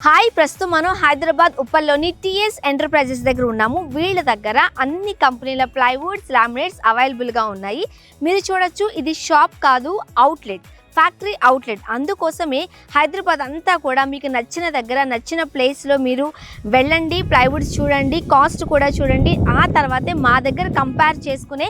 Hi ప్రస్తుతం మనం Hyderabad ఉప్పల్లోని TS enterprises దగ్గర ఉన్నాము. వీళ్ళ దగ్గర అన్ని కంపెనీల ప్లైవుడ్స్, లామినేట్స్ అవైలబుల్గా ఉన్నాయి. మీరు చూడొచ్చు, ఇది షాప్ కాదు, అవుట్లెట్, ఫ్యాక్టరీ అవుట్లెట్. అందుకోసమే హైదరాబాద్ అంతా కూడా మీకు నచ్చిన దగ్గర నచ్చిన ప్లేస్లో మీరు వెళ్ళండి, ప్లైవుడ్స్ చూడండి, కాస్ట్ కూడా చూడండి, ఆ తర్వాతే మా దగ్గర కంపేర్ చేసుకునే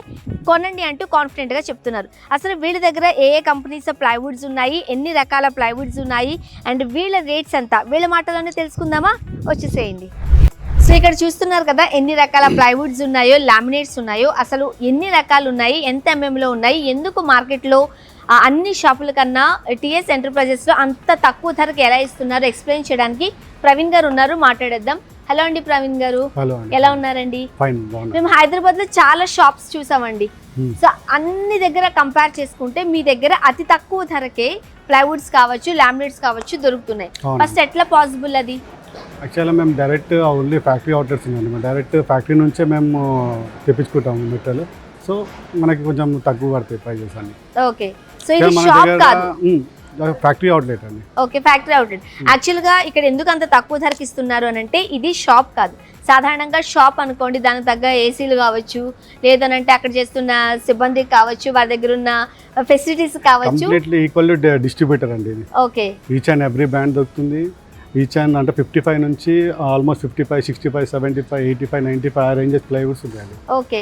కొనండి అంటూ కాన్ఫిడెంట్గా చెప్తున్నారు. అసలు వీళ్ళ దగ్గర ఏ ఏ కంపెనీస్ ప్లైవుడ్స్ ఉన్నాయి, ఎన్ని రకాల ప్లైవుడ్స్ ఉన్నాయి, అండ్ వీళ్ళ రేట్స్ ఎంత, వీళ్ళ మాటలోనే తెలుసుకుందామా? వచ్చేసేయండి. సో ఇక్కడ చూస్తున్నారు కదా ఎన్ని రకాల ప్లైవుడ్స్ ఉన్నాయో, లామినేట్స్ ఉన్నాయో, అసలు ఎన్ని రకాలు ఉన్నాయి, ఎంత ఎంఎంలో ఉన్నాయి, ఎందుకు మార్కెట్లో అన్ని షాపుల కన్నా టీఎస్ ఎంటర్ప్రైజెస్లో అంత తక్కువ ధరకు ఎలా ఇస్తున్నారు ఎక్స్ప్లెయిన్ చేయడానికి ప్రవీణ్ గారు ఉన్నారు. మాట్లాడేద్దాం. హలో అండి ప్రవీణ్ గారు, ఎలా ఉన్నారండి? మేము హైదరాబాద్లో చాలా షాప్స్ చూసామండి. సో అన్ని దగ్గర కంపేర్ చేసుకుంటే మీ దగ్గర అతి తక్కువ ధరకే ప్లైవుడ్స్ కావచ్చు, లామినేట్స్ కావచ్చు దొరుకుతున్నాయి. ఫస్ట్ ఎట్లా పాసిబుల్ అది? యాక్చువల్గా మేము డైరెక్ట్ ఓన్లీ ఫ్యాక్టరీ అవుట్లెట్స్ ఉన్నాయండి. మేము డైరెక్ట్ ఫ్యాక్టరీ నుంచే మేము తెప్పించుకుంటాము మెటీరియల్. సో మనకి కొంచెం తక్కువ పడతాయి ప్రైజెస్ అన్ని. ఓకే, సో ఇది షాప్ కాదు, ఫ్యాక్టరీ అవుట్లెట్ అండి. Okay, factory outlet. యాక్చువల్గా ఇక్కడ ఎందుకు అంత తక్కువ ధరకు ఇస్తున్నారు అని అంటే, ఇది షాప్ కాదు. సాధారణంగా షాప్ అనుకోండి, దానికి తగ్గ ఏసీలు కావచ్చు, లేదనంటే అక్కడ చేస్తున్న సిబ్బంది కావచ్చు, వారి దగ్గర ఉన్న ఫెసిలిటీస్ కావచ్చు. కంప్లీట్లీ ఈక్వల్ డిస్ట్రిబ్యూటర్ అండి ఇది. Okay, each and every brand దొరుకుతుంది. ఈచ్ అండ్ అంటే 55 నుంచి ఆల్మోస్ట్ 55, 65, 75, 85, 95 ఆ రేంజెస్ ప్లైవుడ్స్ ఉంటాయండి. ఓకే,